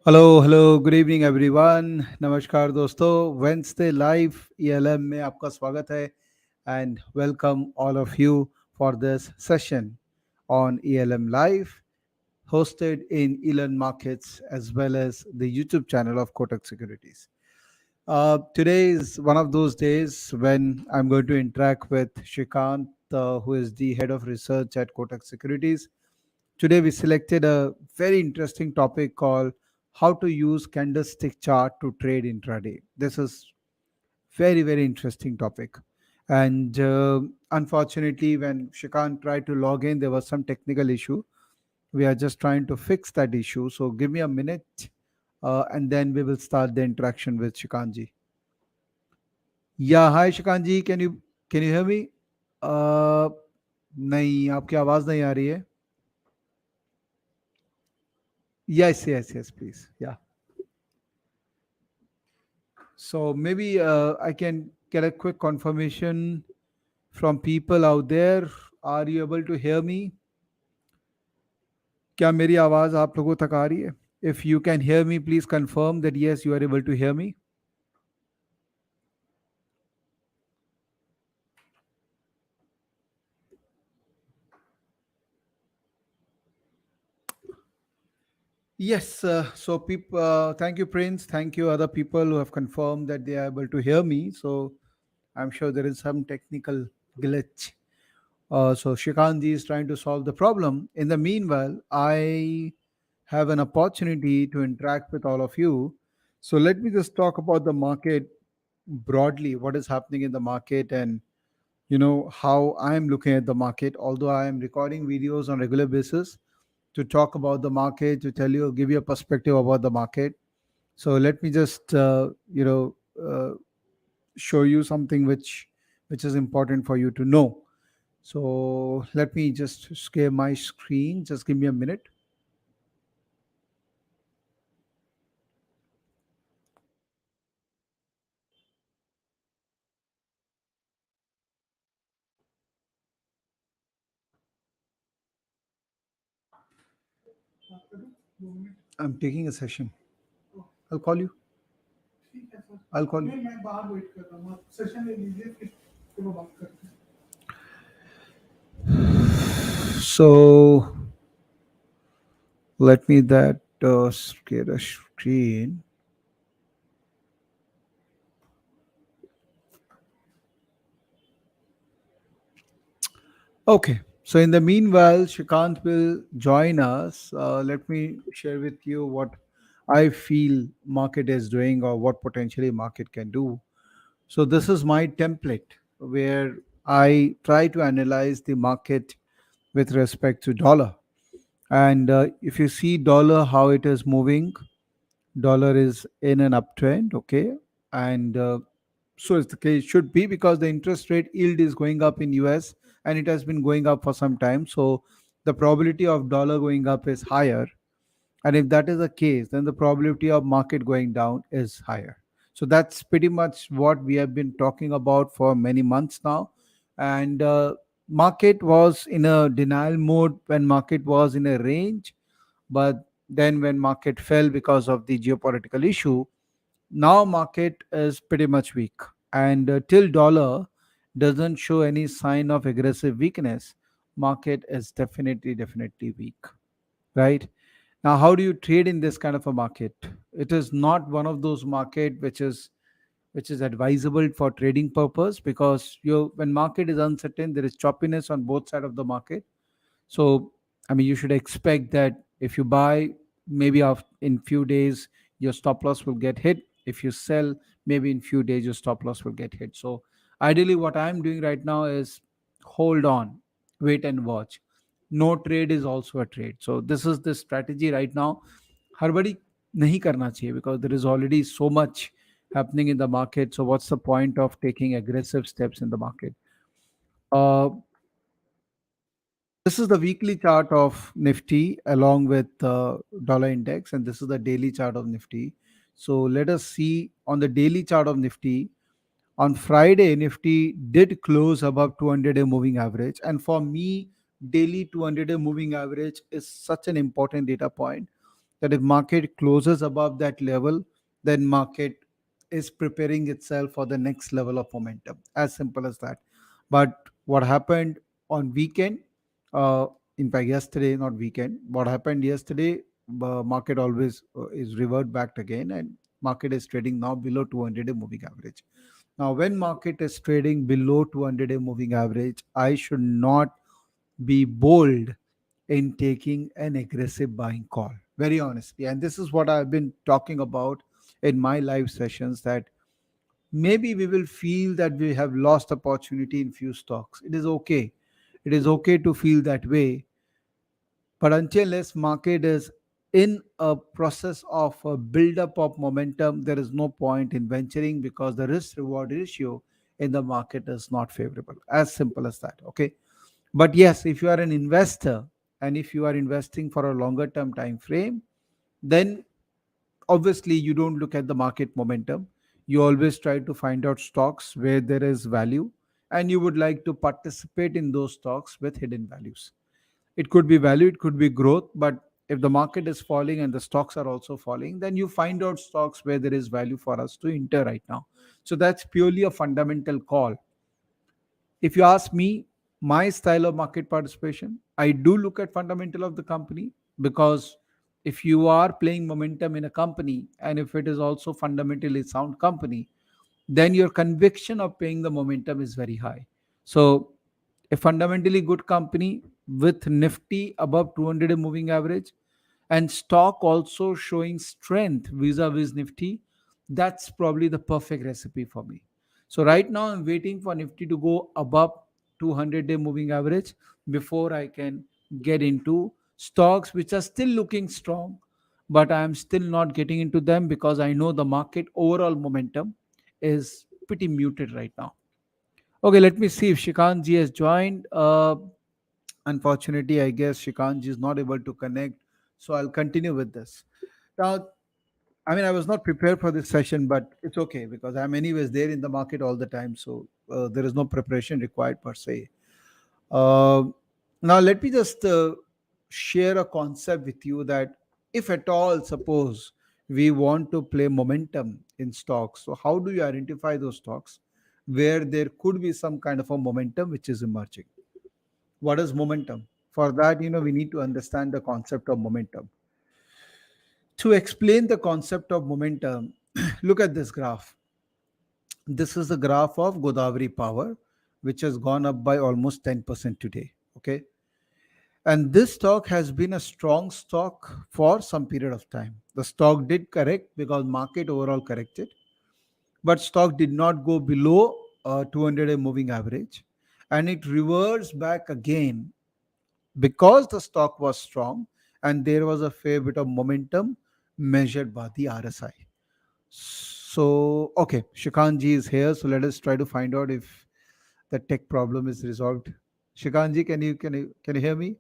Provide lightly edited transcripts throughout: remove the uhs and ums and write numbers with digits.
Hello good evening everyone. नमस्कार दोस्तों, Wednesday live ELM में आपका स्वागत है and welcome all of you for this session on ELM Live, hosted in Elearnmarkets as well as the YouTube channel of Kotak Securities. Today is one of those days when I'm going to interact with Shrikant, who is the head of research at Kotak Securities. Today we selected a very interesting topic called how to use candlestick chart to trade intraday. This is very interesting topic. And unfortunately, when Shrikant tried to log in, there was some technical issue. We are just trying to fix that issue. So give me a minute, and then we will start the interaction with Shrikant ji. Yeah, hi Shrikant ji, can you hear me? नहीं, आपकी आवाज नहीं आ रही है. Yes, please. Yeah. So maybe I can get a quick confirmation from people out there. Are you able to hear me? क्या मेरी आवाज आप लोगों तक आ रही है? If you can hear me, please confirm that yes, you are able to hear me. Yes. So people, thank you, Prince. Thank you, other people who have confirmed that they are able to hear me. So I'm sure there is some technical glitch. So Shrikantji is trying to solve the problem. In the meanwhile, I have an opportunity to interact with all of you. So let me just talk about the market broadly, what is happening in the market, and how I'm looking at the market. Although I am recording videos on regular basis to talk about the market, to tell you, give you a perspective about the market. So let me just show you something which is important for you to know. So let me just share my screen. Just give me a minute. I'm taking a session. I'll call you. I'll call you. So let me that share the screen. Okay. So in the meanwhile, Shrikant will join us. Let me share with you what I feel market is doing or what potentially market can do. So this is my template where I try to analyze the market with respect to dollar. And if you see dollar how it is moving, dollar is in an uptrend, okay, and so it's the case should be because the interest rate yield is going up in US and it has been going up for some time. So the probability of dollar going up is higher, and if that is the case, then the probability of market going down is higher. So that's pretty much what we have been talking about for many months now. And market was in a denial mode when market was in a range, but then when market fell because of the geopolitical issue, now market is pretty much weak. And till dollar doesn't show any sign of aggressive weakness, market is definitely weak, right? Now, how do you trade in this kind of a market? It is not one of those market which is advisable for trading purpose, because you when market is uncertain, there is choppiness on both side of the market. So I mean, you should expect that if you buy, maybe in few days your stop loss will get hit. If you sell, maybe in few days your stop loss will get hit. So ideally what I'm doing right now is hold on, wait and watch. No trade is also a trade. So this is the strategy right now. हड़बड़ी नहीं करना चाहिए because there is already so much happening in the market. So what's the point of taking aggressive steps in the market? uh, This is the weekly chart of Nifty along with dollar index, and this is the daily chart of Nifty. So let us see on the daily chart of Nifty. On Friday, Nifty did close above 200-day moving average, and for me, daily 200-day moving average is such an important data point that if market closes above that level, then market is preparing itself for the next level of momentum. As simple as that. But what happened on weekend, uh, in fact yesterday, not weekend, what happened yesterday, market always is revert back again, and market is trading now below 200-day moving average. Now when market is trading below 200-day moving average, I should not be bold in taking an aggressive buying call, very honestly. And this is what I've been talking about in my live sessions, that maybe we will feel that we have lost opportunity in few stocks. It is okay. It is okay to feel that way. But until unless market is in a process of a build-up of momentum, there is no point in venturing, because the risk-reward ratio in the market is not favorable. As simple as that. Okay. But yes, if you are an investor and if you are investing for a longer term time frame, then obviously you don't look at the market momentum. You always try to find out stocks where there is value, and you would like to participate in those stocks with hidden values. It could be value, it could be growth, but if the market is falling and the stocks are also falling, then you find out stocks where there is value for us to enter right now. So that's purely a fundamental call. If you ask me, my style of market participation, I do look at fundamental of the company, because if you are playing momentum in a company and if it is also fundamentally sound company, then your conviction of paying the momentum is very high. So a fundamentally good company with Nifty above 200 moving average and stock also showing strength vis-a-vis Nifty, that's probably the perfect recipe for me. So right now I'm waiting for Nifty to go above 200-day moving average before I can get into stocks which are still looking strong, but I am still not getting into them because I know the market overall momentum is pretty muted right now. Okay, let me see if Shikant ji has joined. Unfortunately, I guess Shikant ji is not able to connect, so I'll continue with this. Now, I mean, I was not prepared for this session, but it's okay because I'm anyways there in the market all the time, so there is no preparation required per se. Uh, Now, let me just share a concept with you that if at all, suppose we want to play momentum in stocks, so how do you identify those stocks where there could be some kind of a momentum which is emerging? What is momentum? For that, we need to understand the concept of momentum. To explain the concept of momentum, look at this graph. This is the graph of Godavari Power, which has gone up by almost 10% today. Okay. And this stock has been a strong stock for some period of time. The stock did correct because market overall corrected, but stock did not go below 200-day moving average, and it reversed back again because the stock was strong and there was a fair bit of momentum measured by the RSI. So, okay, Shikant ji is here. So let us try to find out if the tech problem is resolved. Shikant ji, can you hear me?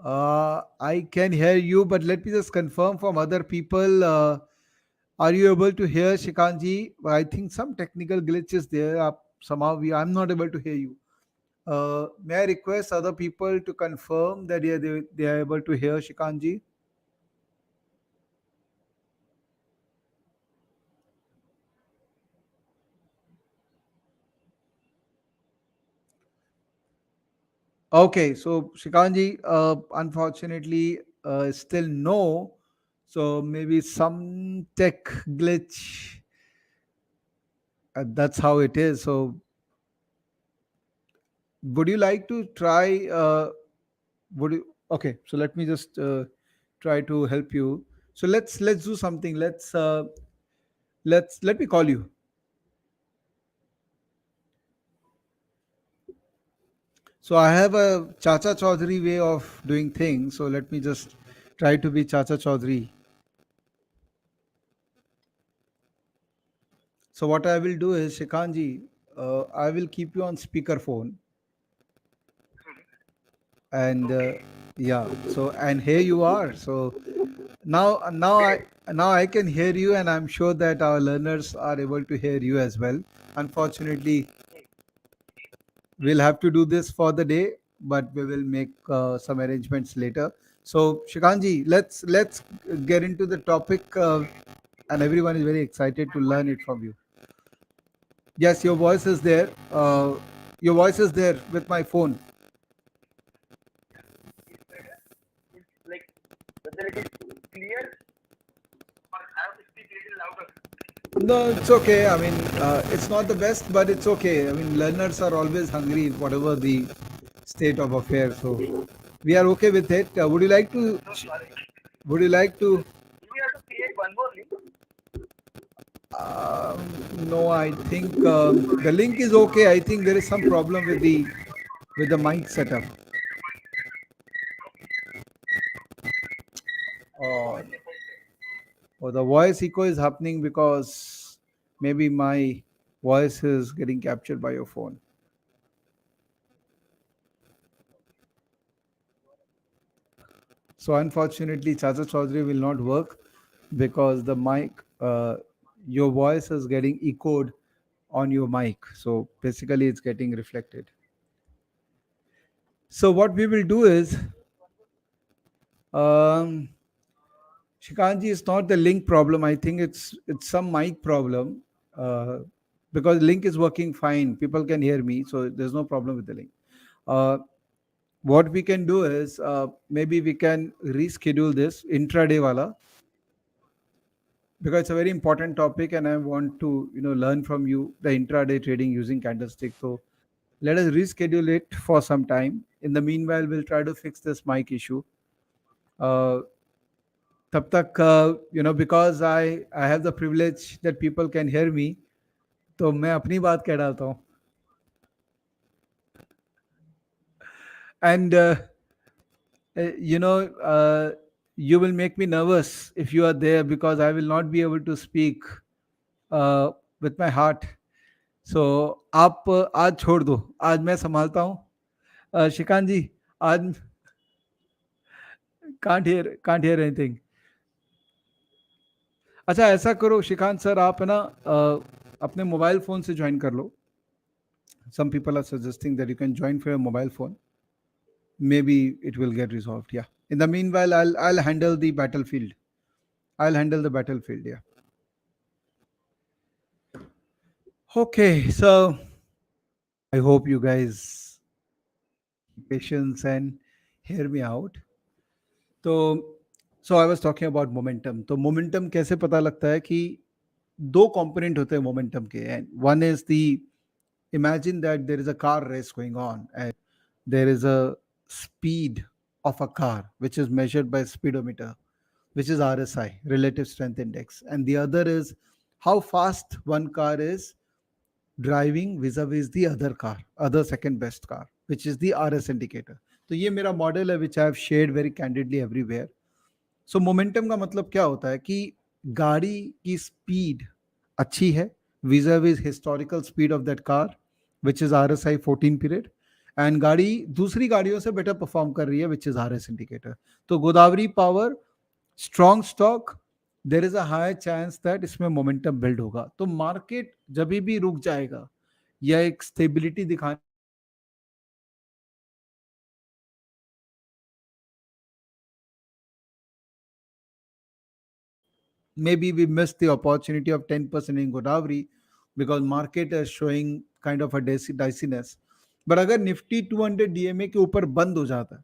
I can hear you, but let me just confirm from other people. Are you able to hear Shikant ji? I think some technical glitch is there. Somehow I'm not able to hear you. May I request other people to confirm that they are able to hear Shikant ji? Okay, so Shikanji, unfortunately, still no. So maybe some tech glitch. That's how it is. So would you like to try? Would you? Okay, so let me just try to help you. So let's do something. Let me call you. So I have a Chacha Chaudhary way of doing things. So let me just try to be Chacha Chaudhary. So what I will do is, Shikanji, I will keep you on speakerphone, and yeah. So and here you are. So now I can hear you, and I'm sure that our learners are able to hear you as well. Unfortunately, we'll have to do this for the day. but we will make some arrangements later. So, Shikanji, let's get into the topic, and everyone is very excited to learn it from you. Yes, your voice is there. Your voice is there with my phone. No, it's okay. I mean, it's not the best, but it's okay. I mean, learners are always hungry, whatever the state of affairs. So we are okay with it. Would you like to? Would you like to? Um, no, I think the link is okay. I think there is some problem with the mic setup. Or or the voice echo is happening because maybe my voice is getting captured by your phone. So unfortunately, Chacha Chaudhary will not work because the mic, your voice is getting echoed on your mic. So basically, it's getting reflected. So what we will do is, um, Shikanji, it's not the link problem. I think it's some mic problem, uh, because link is working fine. People can hear me, so there's no problem with the link. Uh, what we can do is, maybe we can reschedule this intraday wala, because it's a very important topic and I want to learn from you the intraday trading using candlestick. So let us reschedule it for some time. In the meanwhile, we'll try to fix this mic issue. uh, तब तक because I have the privilege that people can hear me, तो मैं अपनी बात कह डालता हूँ. And you will make me nervous if you are there, because I will not be able to speak uh, with my heart. सो आप आज छोड़ दो, आज मैं संभालता हूँ. शिकांत जी, आज कांट हियर एनीथिंग. अच्छा, ऐसा करो शिकांत सर, आप है ना अपने मोबाइल फ़ोन से ज्वाइन कर लो. Some people are suggesting that you can join from your mobile phone. Maybe it will get resolved. Yeah. In the meanwhile, I'll handle the battlefield. I'll handle the battlefield. Yeah. Okay. So I hope you guys patience and hear me out. तो so I was talking about momentum. तो momentum कैसे पता लगता है कि दो component होते हैं मोमेंटम के. And one is the, imagine that there is a car race going on and there is a speed of a car which is measured by speedometer, which is RSI, relative strength index, and the other is how fast one car is driving vis-a-vis the other car, other second best car, which is the RS indicator. तो ये मेरा model है which I have shared very candidly everywhere. So momentum का मतलब क्या होता है कि गाड़ी की स्पीड अच्छी है vis-a-vis historical speed of that car which is RSI 14 period, and गाड़ी दूसरी गाड़ियों से बेटर परफॉर्म कर रही है विच इज RS इंडिकेटर. तो Godavari power strong stock, there is a high chance that इसमें मोमेंटम बिल्ड होगा. तो मार्केट जब भी रुक जाएगा या एक स्टेबिलिटी दिखाने, maybe we missed the opportunity of 10% in Godavari because market is showing kind of a diciness. But अगर निफ्टी 200 DMA के ऊपर बंद हो जाता है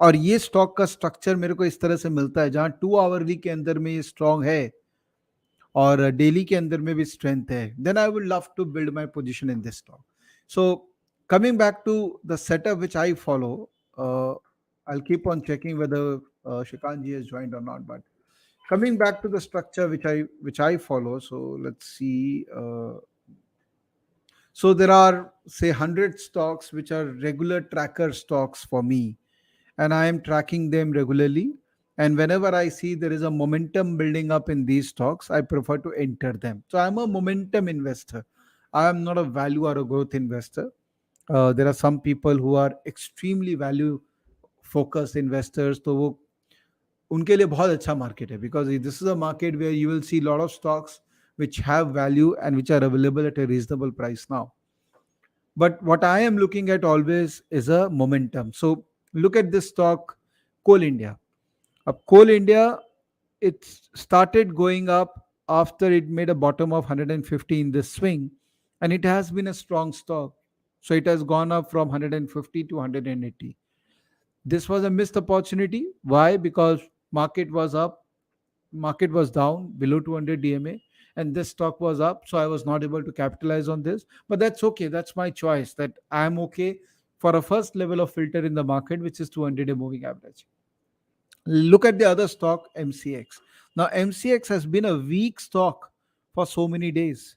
और ये स्टॉक का स्ट्रक्चर मेरे को इस तरह से मिलता है जहां 2 आवरली के अंदर में ये स्ट्रॉन्ग है और डेली के अंदर में भी स्ट्रेंथ है, then I would love to build my position in this stock. So coming back to the setup which I follow, I'll keep on checking whether Shrikant ji has joined or not, but coming back to the structure which I follow. So let's see. So there are say 100 stocks which are regular tracker stocks for me, and I am tracking them regularly. And whenever I see there is a momentum building up in these stocks, I prefer to enter them. So I'm a momentum investor. I am not a value or a growth investor. There are some people who are extremely value focused investors. तो वो उनके लिए बहुत अच्छा market है, because this is a market where you will see lot of stocks which have value and which are available at a reasonable price now. But what I am looking at always is a momentum. So look at this stock, Coal India. Coal India, it started going up after it made a bottom of 150 in this swing, and it has been a strong stock. So it has gone up from 150 to 180. This was a missed opportunity. Why? Because market was up, market was down below 200 DMA, and this stock was up. So I was not able to capitalize on this. But that's okay. That's my choice. That I am okay for a first level of filter in the market, which is 200-day moving average. Look at the other stock, MCX. Now, MCX has been a weak stock for so many days.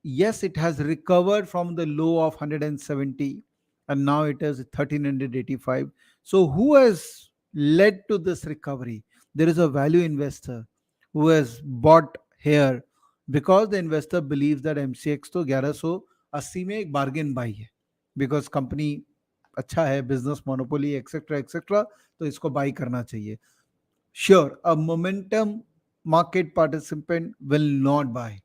Yes, it has recovered from the low of 170 and now it is 1385. So, who has led to this recovery? There is a value investor who has bought here because the investor believes that MCX तो 1180 में एक bargain buy है because company अच्छा है, business monopoly etc etc, तो इसको buy करना चाहिए. Sure, a momentum market participant will not buy,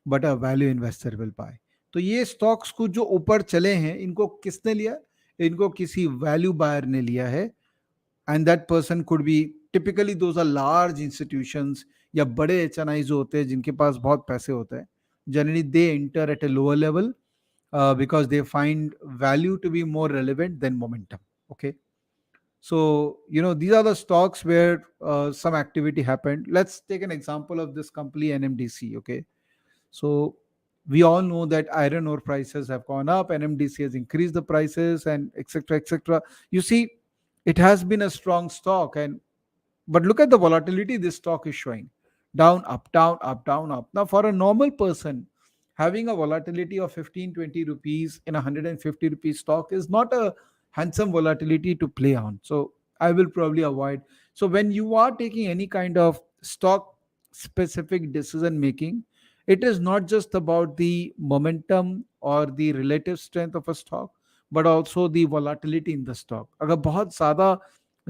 but a value investor will buy. तो ये स्टॉक्स को जो ऊपर चले हैं, इनको किसने लिया? इनको किसी वैल्यू बायर ने लिया है. And that person could be, typically those are large institutions या बड़े एच जो होते हैं जिनके पास बहुत पैसे होते हैं. Generally they enter eight a lower level because they find value to be more relevant than momentum. Okay, so these are the stocks where some activity happened. Let's take an example of this company NMDC. Okay, so we all know that iron ore prices have gone up, NMDC has increased the prices, and etc. etc. You see, it has been a strong stock, and but look at the volatility this stock is showing: down, up, down, up, down, up. Now, for a normal person, having a volatility of 15-20 rupees in a 150 rupees stock is not a handsome volatility to play on. So I will probably avoid. So when you are taking any kind of stock specific decision making, it is not just about the momentum or the relative strength of a stock, but also the volatility in the stock. अगर बहुत ज़्यादा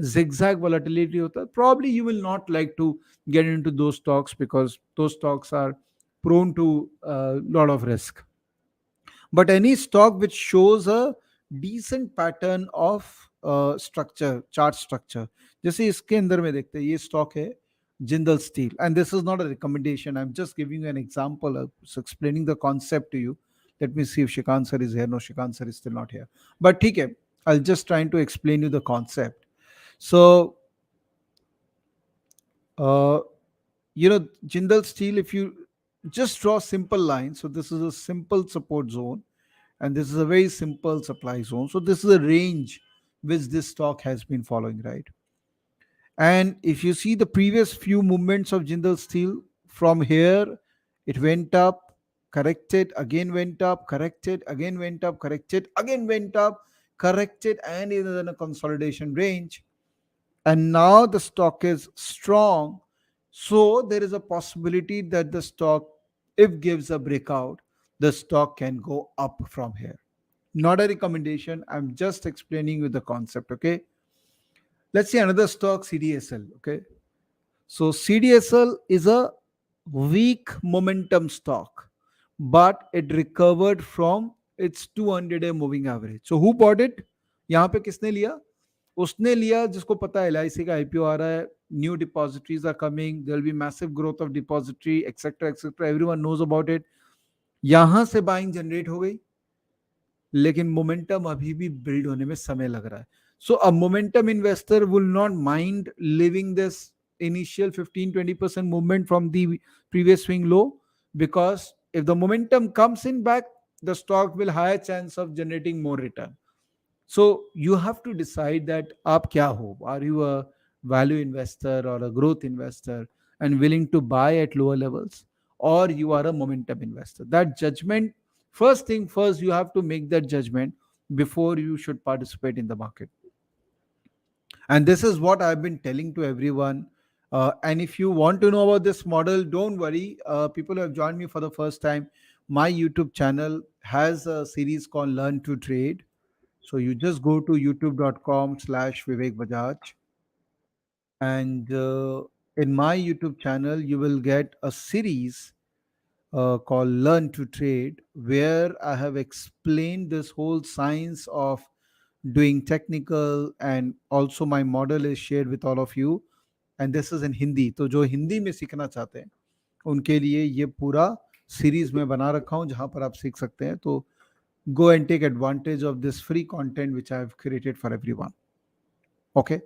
zigzag volatility hota hai, probably you will not like to get into those stocks because those stocks are prone to a lot of risk. But any stock which shows a decent pattern of structure, chart structure, जैसे इसके अंदर में देखते हैं, ये stock है Jindal steel, and this is not a recommendation, I'm just giving you an example of explaining the concept to you. Let me see if Shrikant sir is here. No, Shrikant sir is still not here, but ठीक है, I'll just trying to explain you the concept. So, uh, Jindal Steel, if you just draw simple lines, so this is a simple support zone and this is a very simple supply zone. So, this is a range which this stock has been following, right? And if you see the previous few movements of Jindal Steel from here, it went up, corrected, again went up, corrected, again went up, corrected, again went up, corrected, and is in a consolidation range. And now the stock is strong, so there is a possibility that the stock, if gives a breakout, the stock can go up from here. Not a recommendation, I'm just explaining you the concept. Okay, let's see another stock, CDSL. Okay, so CDSL is a weak momentum stock, but it recovered from its 200-day moving average. So who bought it? यहाँ पे किसने लिया? उसने लिया जिसको पता है LIC का IPO आ रहा है, new depositories are coming, there will be massive growth of depository, etc etc, everyone knows about it. यहाँ से buying generate हो गई, लेकिन मोमेंटम अभी भी बिल्ड होने में समय लग रहा है. So a momentum investor will not mind living this initial 15-20% movement from the previous swing low, because if the momentum comes in back, the stock will higher chance of generating more return. So you have to decide that aap kya ho. Are you a value investor or a growth investor and willing to buy at lower levels, or you are a momentum investor? That judgment, first thing first, you have to make that judgment before you should participate in the market. And this is what I've been telling to everyone. And if you want to know about this model, don't worry. People who have joined me for the first time, my YouTube channel has a series called Learn to Trade. So you just go to youtube.com/Vivek Bajaj, and in my YouTube channel, you will get a series called Learn to Trade, where I have explained this whole science of doing technical, and also my model is shared with all of you. And this is in Hindi, तो जो हिंदी में सीखना चाहते हैं उनके लिए ये पूरा सीरीज में बना रखा हूँ जहाँ पर आप सीख सकते हैं. तो go and take advantage of this free content which I have created for everyone. Okay.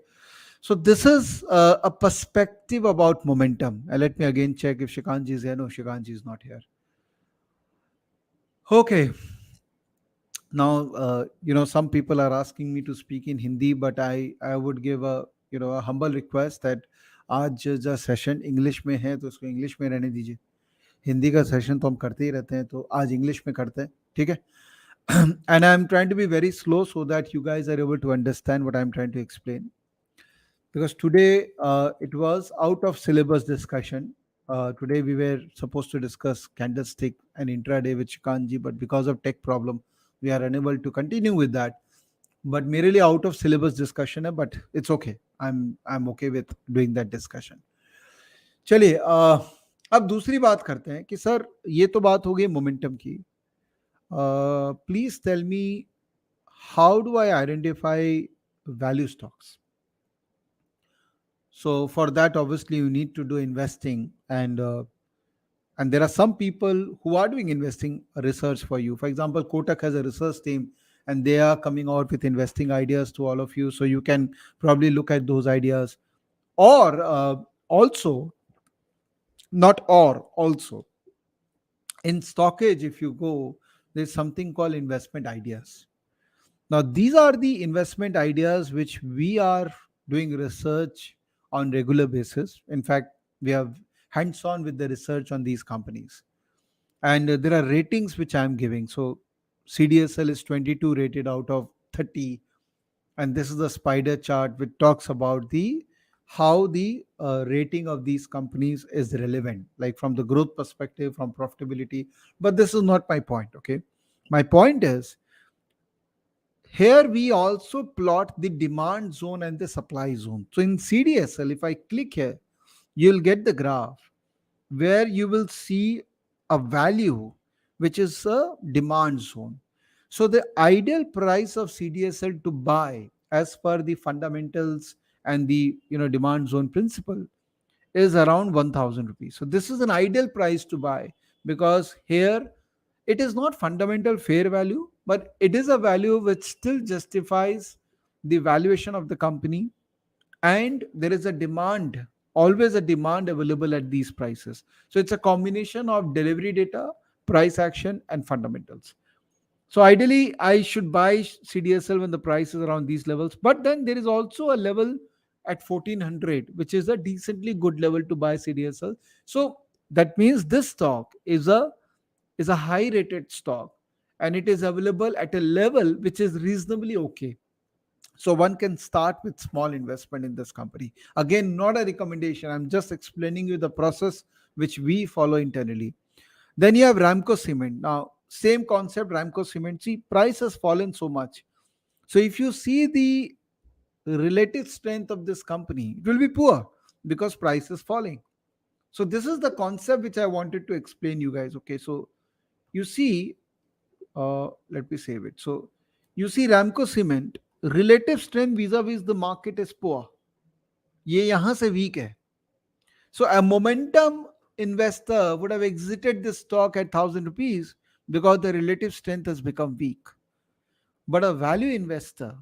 So this is a perspective about momentum. Let me again check if Shikanji is here. No, Shikanji is not here. Okay. Now, some people are asking me to speak in Hindi, but I would give a humble request that आज जो session English में है तो उसको English में रहने दीजिए. हिंदी का सेशन तो हम करते ही रहते हैं, तो आज इंग्लिश में करते हैं, ठीक है. And I'm trying to be very slow so that you guys are able to understand what I'm trying to explain. Because today it was out of syllabus discussion. Today we were supposed to discuss candlestick and intraday with Shikanji, but because of tech problem, we are unable to continue with that. But merely out of syllabus discussion है, but it's okay. I'm okay with doing that discussion. चलिए अब दूसरी बात करते हैं कि sir ये तो बात हो गई मोमेंटम की. Please tell me, how do I identify value stocks? So for that, obviously, you need to do investing, and there are some people who are doing investing research for you. For example, Kotak has a research team, and they are coming out with investing ideas to all of you. So you can probably look at those ideas, or also, not or also in StockEdge, if you go, there's something called investment ideas. Now, these are the investment ideas which we are doing research on regular basis. In fact, we have hands-on with the research on these companies. And there are ratings which I'm giving. So CDSL is 22 rated out of 30. And this is the spider chart which talks about the how the rating of these companies is relevant, like from the growth perspective, from profitability. But this is not my point, okay? My point is, here we also plot the demand zone and the supply zone. So in CDSL, if I click here, you'll get the graph where you will see a value which is a demand zone. So the ideal price of CDSL to buy as per the fundamentals and the demand zone principle is around 1000 rupees. So this is an ideal price to buy, because here it is not fundamental fair value, but it is a value which still justifies the valuation of the company, and there is a demand, always a demand available at these prices. So it's a combination of delivery data, price action, and fundamentals. So ideally, I should buy CDSL when the price is around these levels. But then there is also a level at 1400, which is a decently good level to buy CDSL. So that means this stock is a high rated stock, and it is available at a level which is reasonably okay. So one can start with small investment in this company. Again, not a recommendation. I'm just explaining you the process which we follow internally. Then you have Ramco Cement. Now, same concept, Ramco Cement. See, price has fallen so much. So if you see the relative strength of this company, it will be poor because price is falling. So this is the concept which I wanted to explain you guys. Okay, so you see, let me save it. So you see Ramco Cement, relative strength vis-a-vis the market is poor. ये यहाँ से weak है. So a momentum investor would have exited this stock at 1000 rupees because the relative strength has become weak. But a value investor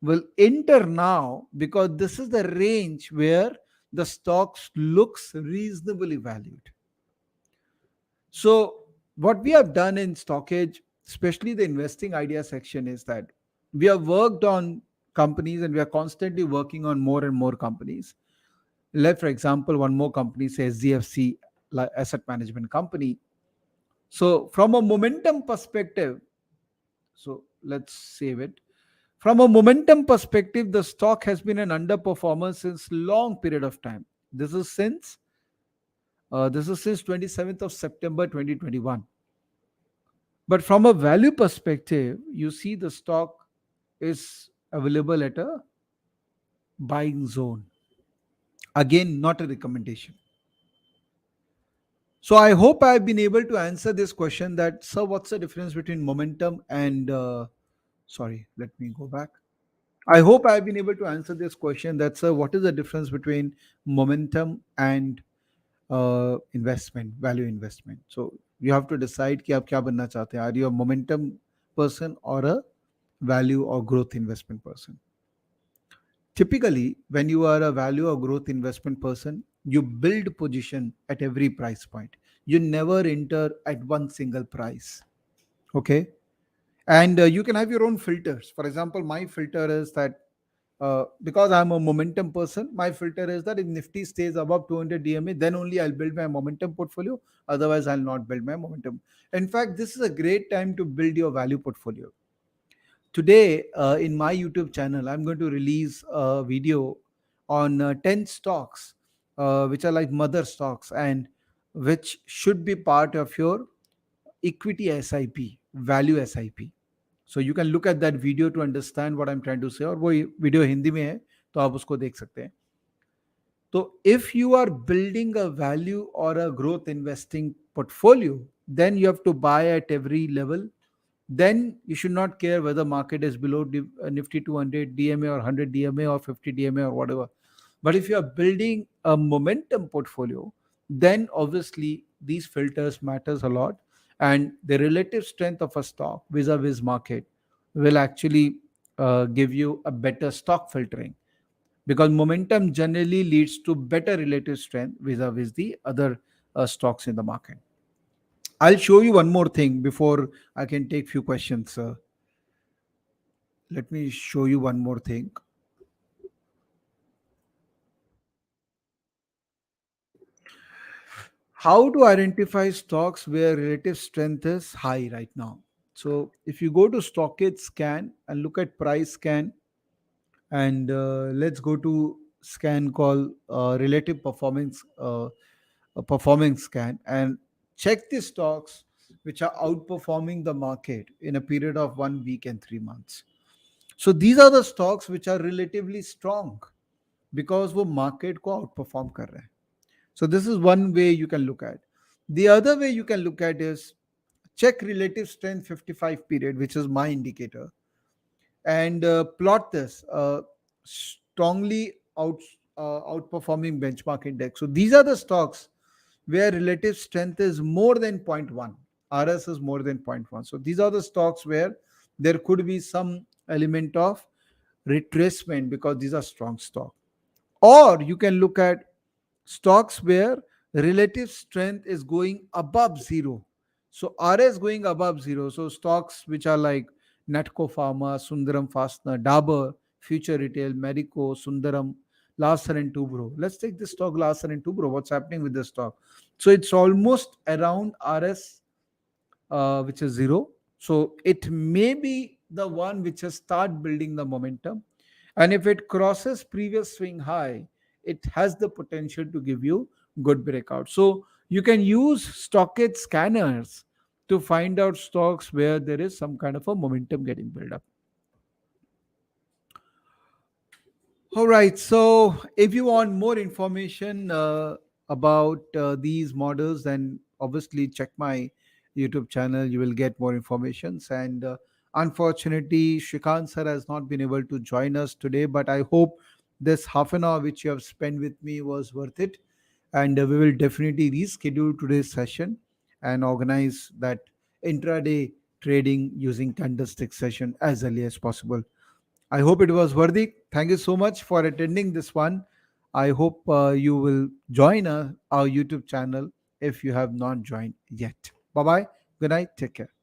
will enter now because this is the range where the stocks looks reasonably valued. So what we have done in StockEdge, especially the investing idea section, is that we have worked on companies, and we are constantly working on more and more companies. Let, for example, one more company, say SDFC, asset management company. So from a momentum perspective, so let's save it. From a momentum perspective, the stock has been an underperformer since long period of time. This is since 27th of September 2021. But from a value perspective, you see the stock is available at a buying zone. Again, not a recommendation. So I hope I've been able to answer this question that, sir, what's the difference between momentum and, sorry, let me go back. I hope I've been able to answer this question that, sir, what is the difference between momentum and investment, value investment? So you have to decide कि आप क्या बनना चाहते हैं. Are you a momentum person or a value or growth investment person? Typically, when you are a value or growth investment person, you build position at every price point. You never enter at one single price. Okay. And you can have your own filters. For example, my filter is that, because I'm a momentum person, my filter is that if Nifty stays above 200 DMA, then only I'll build my momentum portfolio. Otherwise, I'll not build my momentum. In fact, this is a great time to build your value portfolio. Today, in my YouTube channel, I'm going to release a video on 10 stocks, which are like mother stocks and which should be part of your equity SIP, value SIP. So you can look at that video to understand what I'm trying to say. और वो video Hindi में है तो आप उसको देख सकते हैं. So if you are building a value or a growth investing portfolio, then you have to buy at every level. Then you should not care whether market is below Nifty 200 DMA or 100 DMA or 50 DMA or whatever. But if you are building a momentum portfolio, then obviously these filters matters a lot, and the relative strength of a stock vis-a-vis market will actually give you a better stock filtering, because momentum generally leads to better relative strength vis-a-vis the other stocks in the market. I'll show you one more thing before I can take few questions. Let me show you one more thing. How to identify stocks where relative strength is high right now? So if you go to StockEdge scan and look at price scan, and let's go to scan called relative performance performance scan, and check the stocks which are outperforming the market in a period of 1 week and 3 months. So these are the stocks which are relatively strong because वो market को outperform कर रहे हैं. So this is one way you can look at. The other way you can look at is check relative strength 55 period, which is my indicator, and plot this strongly outperforming benchmark index. So these are the stocks where relative strength is more than zero point 0.1, RS is more than zero point 0.1. So these are the stocks where there could be some element of retracement because these are strong stocks. Or you can look at stocks where relative strength is going above zero. So RS going above zero. So stocks which are like Natco Pharma, Sundaram Fastener, Dabur, Future Retail, Medico, Sundaram, Larsen and Toubro. Let's take this stock Larsen and Toubro. What's happening with this stock? So it's almost around RS, which is zero. So it may be the one which has start building the momentum. And if it crosses previous swing high, it has the potential to give you good breakout. So you can use stockage scanners to find out stocks where there is some kind of a momentum getting built up. All right. So if you want more information about these models, then obviously check my YouTube channel. You will get more informations. And unfortunately, Shrikant sir has not been able to join us today, but I hope this half an hour which you have spent with me was worth it. And we will definitely reschedule today's session and organize that intraday trading using candlestick session as early as possible. I hope it was worthy. Thank you so much for attending this one. I hope you will join our YouTube channel if you have not joined yet. Bye bye. Good night. Take care.